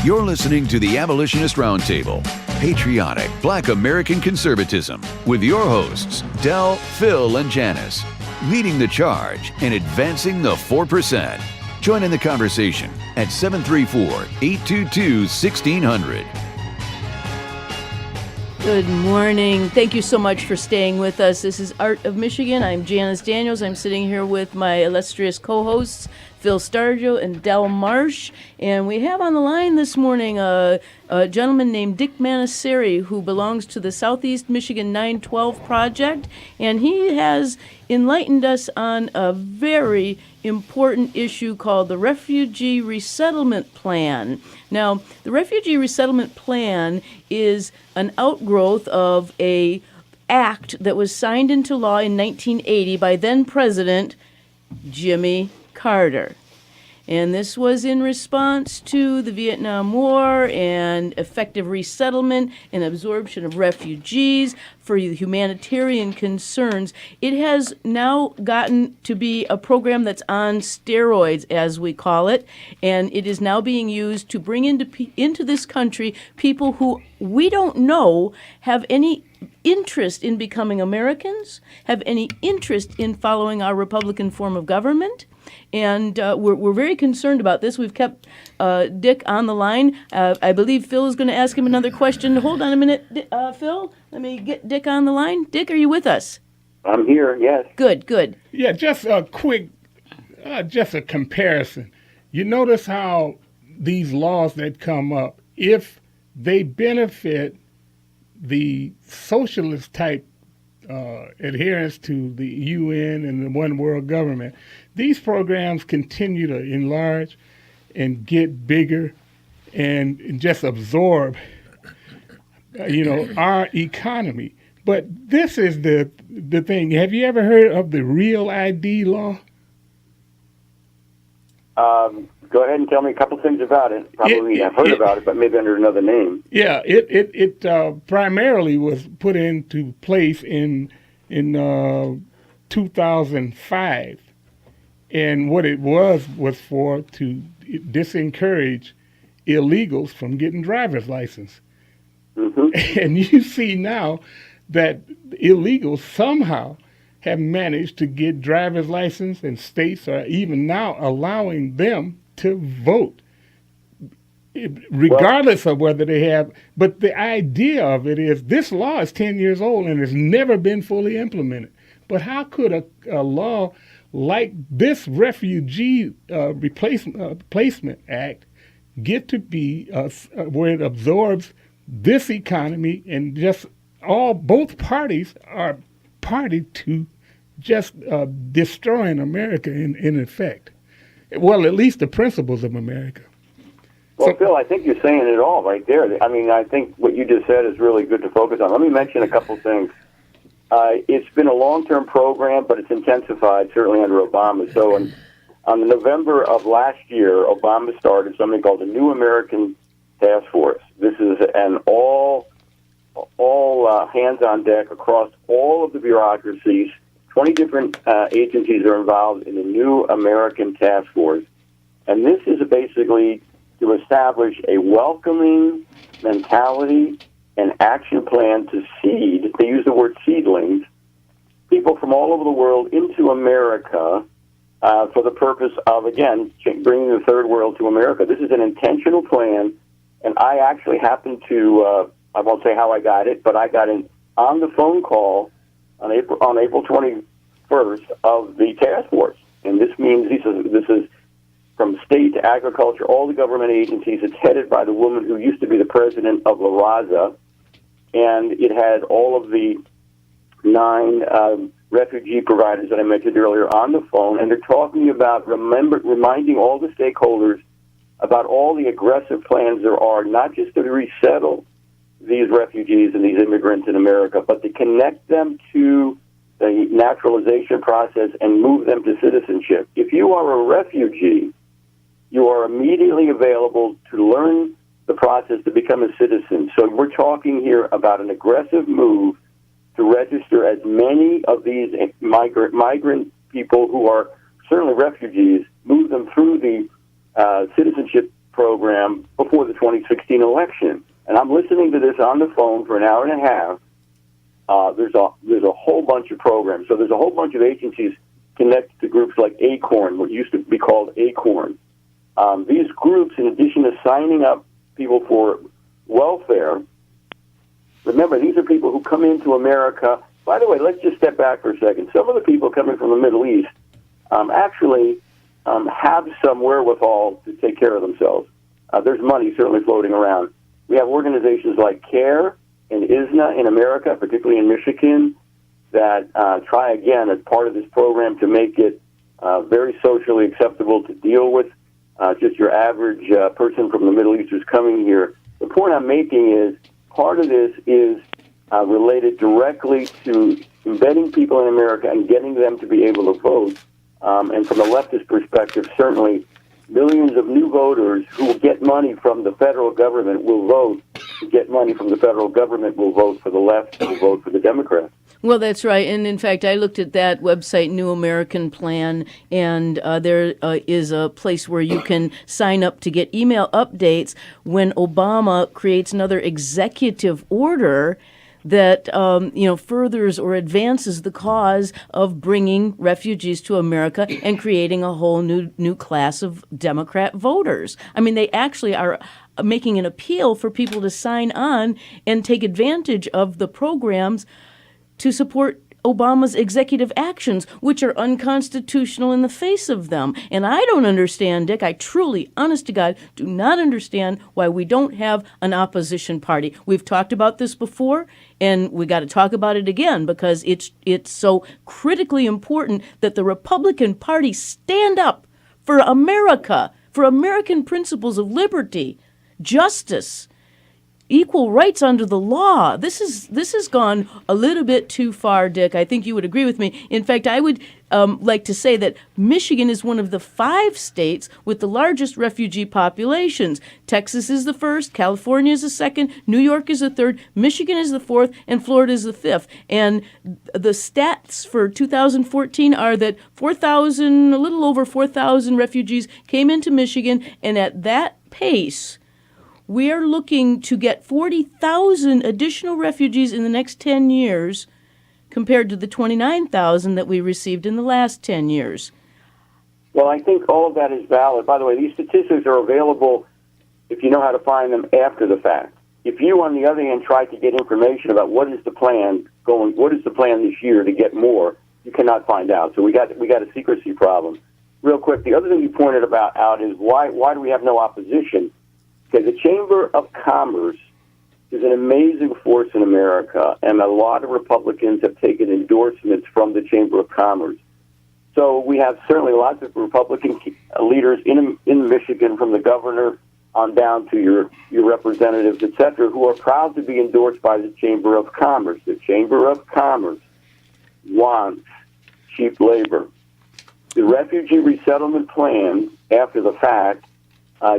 You're listening to the Abolitionist Roundtable, patriotic Black American conservatism, with your hosts, Del, Phil, and Janice, leading the charge and advancing the 4%. Join in the conversation at 734-822-1600. Good morning. Thank you so much for staying with us. This is Art of Michigan. I'm Janice Daniels. I'm sitting here with my illustrious co-hosts, Phil Stargell and Del Marsh. And we have on the line this morning a gentleman named Dick Manasseri, who belongs to the Southeast Michigan 912 Project. And he has enlightened us on a very important issue called the Refugee Resettlement Plan. Now, the Refugee Resettlement Plan is an outgrowth of a act that was signed into law in 1980 by then President Jimmy Carter. And this was in response to the Vietnam War and effective resettlement and absorption of refugees for humanitarian concerns. It has now gotten to be a program that's on steroids, as we call it, and it is now being used to bring into this country people who we don't know have any interest in becoming Americans, have any interest in following our Republican form of government. And we're very concerned about this. We've kept Dick on the line. I believe Phil is going to ask him another question. Hold on a minute, Phil. Let me get Dick on the line. Dick, are you with us? I'm here, yes. Good. Yeah, just a quick, just a comparison. You notice how these laws that come up, if they benefit the socialist type adherence to the UN and the one world government, these programs continue to enlarge and get bigger and just absorb, our economy. But this is the thing. Have you ever heard of the Real ID law? Go ahead and tell me a couple things about it. Probably I've heard about it, but maybe under another name. Yeah, it primarily was put into place in 2005. And what it was for to disencourage illegals from getting driver's license. Mm-hmm. And you see now that illegals somehow have managed to get driver's license, and states are even now allowing them to vote, regardless of whether they have. But the idea of it is this law is 10 years old and has never been fully implemented. But how could a law like this Refugee Replacement Act get to be where it absorbs this economy, and just both parties are party to just destroying America in effect? Well, at least the principles of America. Well, Phil, I think you're saying it all right there. I mean, I think what you just said is really good to focus on. Let me mention a couple things. It's been a long-term program, but it's intensified, certainly under Obama. So on November of last year, Obama started something called the New American Task Force. This is an all hands on deck across all of the bureaucracies. 20 different agencies are involved in the New American Task Force. And this is basically to establish a welcoming mentality and action plan to seed, they use the word seedlings, people from all over the world into America for the purpose of, again, bringing the third world to America. This is an intentional plan, and I actually happened to, I won't say how I got it, but I got in on the phone call on April 21st of the task force. And this means this is from state to agriculture, all the government agencies. It's headed by the woman who used to be the president of La Raza, and it had all of the 9 refugee providers that I mentioned earlier on the phone, and they're talking about reminding all the stakeholders about all the aggressive plans there are, not just to resettle these refugees and these immigrants in America, but to connect them to the naturalization process and move them to citizenship. If you are a refugee, you are immediately available to learn the process to become a citizen. So we're talking here about an aggressive move to register as many of these migrant people who are certainly refugees, move them through the citizenship program before the 2016 election. And I'm listening to this on the phone for an hour and a half. There's a whole bunch of programs. So there's a whole bunch of agencies connected to groups like ACORN, what used to be called ACORN. These groups, in addition to signing up people for welfare, remember, these are people who come into America. By the way, let's just step back for a second. Some of the people coming from the Middle East actually have some wherewithal to take care of themselves. There's money certainly floating around. We have organizations like CARE and ISNA in America, particularly in Michigan, that try again as part of this program to make it very socially acceptable to deal with just your average person from the Middle East who's coming here. The point I'm making is part of this is related directly to embedding people in America and getting them to be able to vote. And from a leftist perspective, certainly millions of new voters who will get money from the federal government will vote. Who get money from the federal government will vote for the left, will vote for the Democrats. Well, that's right. And in fact, I looked at that website, New American Plan, and there is a place where you can sign up to get email updates when Obama creates another executive order that furthers or advances the cause of bringing refugees to America and creating a whole new class of Democrat voters. I mean, they actually are making an appeal for people to sign on and take advantage of the programs to support Obama's executive actions, which are unconstitutional in the face of them. And I don't understand, Dick, I truly, honest to God, do not understand why we don't have an opposition party. We've talked about this before, and we got to talk about it again because it's so critically important that the Republican Party stand up for America, for American principles of liberty, justice, equal rights under the law. This has gone a little bit too far, Dick. I think you would agree with me. In fact, I would like to say that Michigan is one of the 5 states with the largest refugee populations. Texas is the first, California is the second, New York is the third, Michigan is the fourth, and Florida is the fifth. And the stats for 2014 are that a little over 4,000 refugees came into Michigan, and at that pace, we are looking to get 40,000 additional refugees in the next 10 years compared to the 29,000 that we received in the last 10 years. Well, I think all of that is valid. By the way, these statistics are available if you know how to find them after the fact. If you, on the other hand, try to get information about what is the plan this year to get more, you cannot find out. So we got a secrecy problem. Real quick, the other thing you pointed out is why do we have no opposition? Okay, the Chamber of Commerce is an amazing force in America, and a lot of Republicans have taken endorsements from the Chamber of Commerce. So we have certainly lots of Republican leaders in Michigan, from the governor on down to your representatives, et cetera, who are proud to be endorsed by the Chamber of Commerce. The Chamber of Commerce wants cheap labor. The Refugee Resettlement Plan, after the fact,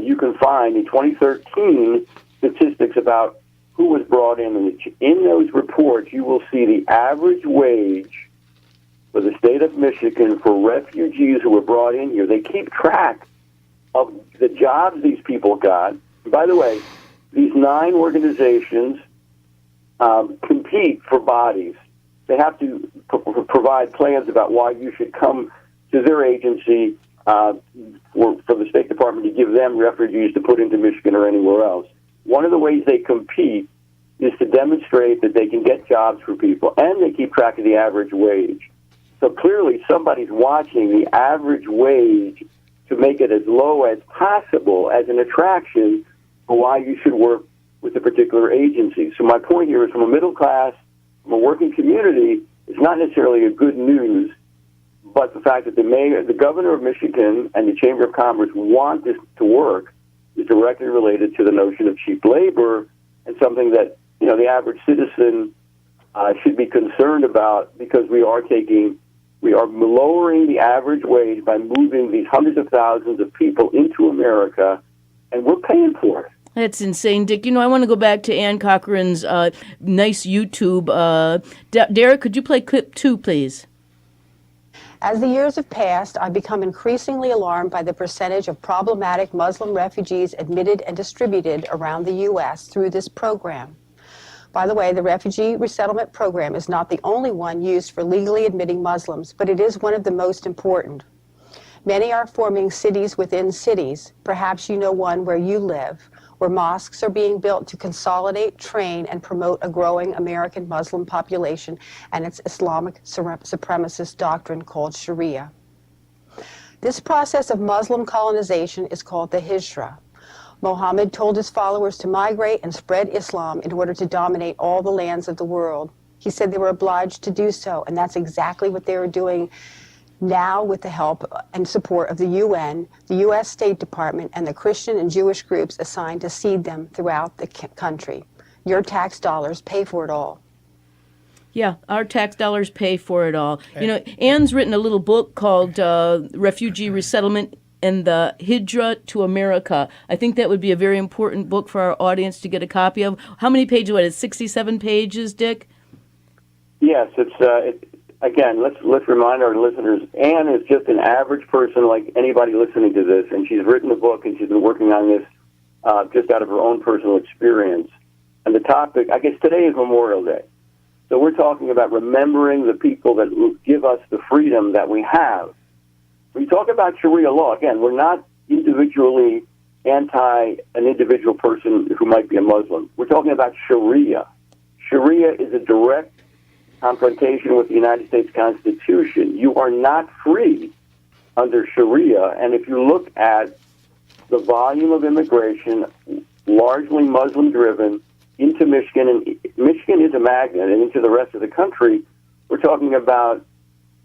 you can find in 2013 statistics about who was brought in. In those reports, you will see the average wage for the state of Michigan for refugees who were brought in here. They keep track of the jobs these people got. And by the way, these 9 organizations compete for bodies. They have to provide plans about why you should come to their agency for the State Department to give them refugees to put into Michigan or anywhere else. One of the ways they compete is to demonstrate that they can get jobs for people, and they keep track of the average wage. So clearly somebody's watching the average wage to make it as low as possible as an attraction for why you should work with a particular agency. So my point here is, from a middle class, from a working community, it's not necessarily a good news. But the fact that the governor of Michigan and the Chamber of Commerce want this to work is directly related to the notion of cheap labor, and something that the average citizen should be concerned about, because we are lowering the average wage by moving these hundreds of thousands of people into America, and we're paying for it. That's insane, Dick. I want to go back to Ann Cochran's nice YouTube. Derek, could you play clip 2, please? As the years have passed, I've become increasingly alarmed by the percentage of problematic Muslim refugees admitted and distributed around the U.S. through this program. By the way, the Refugee Resettlement Program is not the only one used for legally admitting Muslims, but it is one of the most important. Many are forming cities within cities. Perhaps you know one where you live, where mosques are being built to consolidate, train, and promote a growing American Muslim population and its Islamic supremacist doctrine called Sharia. This process of Muslim colonization is called the Hijra. Muhammad told his followers to migrate and spread Islam in order to dominate all the lands of the world. He said they were obliged to do so, and that's exactly what they are doing now with the help and support of the UN, the U.S. State Department, and the Christian and Jewish groups assigned to seed them throughout the country. Your tax dollars pay for it all. Yeah, our tax dollars pay for it all. You know, Anne's written a little book called Refugee Resettlement and the Hijra to America. I think that would be a very important book for our audience to get a copy of. How many pages? What is 67 pages, Dick? Yes, again, let's remind our listeners, Anne is just an average person like anybody listening to this, and she's written a book, and she's been working on this just out of her own personal experience. And the topic, I guess today is Memorial Day. So we're talking about remembering the people that give us the freedom that we have. When you talk about Sharia law, again, we're not individually anti an individual person who might be a Muslim. We're talking about Sharia. Sharia is a direct confrontation with the United States Constitution. You are not free under Sharia. And if you look at the volume of immigration, largely Muslim-driven, into Michigan, and Michigan is a magnet, and into the rest of the country, we're talking about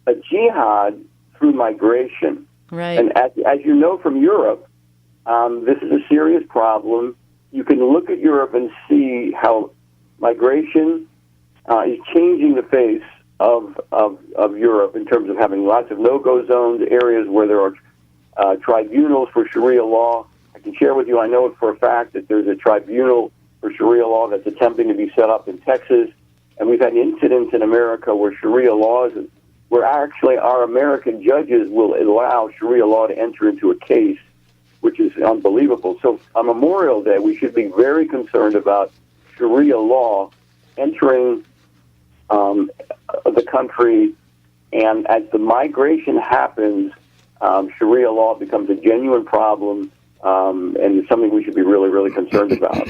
a jihad through migration. Right. And as you know from Europe, this is a serious problem. You can look at Europe and see how migration is changing the face of Europe in terms of having lots of no-go zones, areas where there are tribunals for Sharia law. I can share with you, I know it for a fact that there's a tribunal for Sharia law that's attempting to be set up in Texas. And we've had incidents in America where Sharia laws, where actually our American judges will allow Sharia law to enter into a case, which is unbelievable. So on Memorial Day, we should be very concerned about Sharia law entering the country, and as the migration happens, Sharia law becomes a genuine problem, and it's something we should be really, really concerned about.